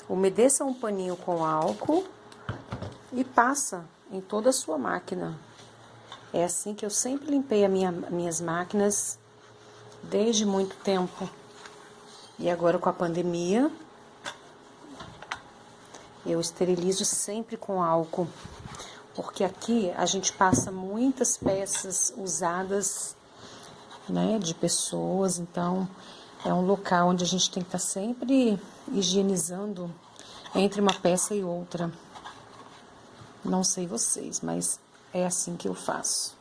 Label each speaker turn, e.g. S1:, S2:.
S1: Umedeça um paninho com álcool e passa em toda a sua máquina. É assim que eu sempre limpei minhas máquinas desde muito tempo. E agora com a pandemia, eu esterilizo sempre com álcool. Porque aqui a gente passa muitas peças usadas, né, de pessoas. Então, é um local onde a gente tem que estar sempre higienizando entre uma peça e outra. Não sei vocês, mas é assim que eu faço.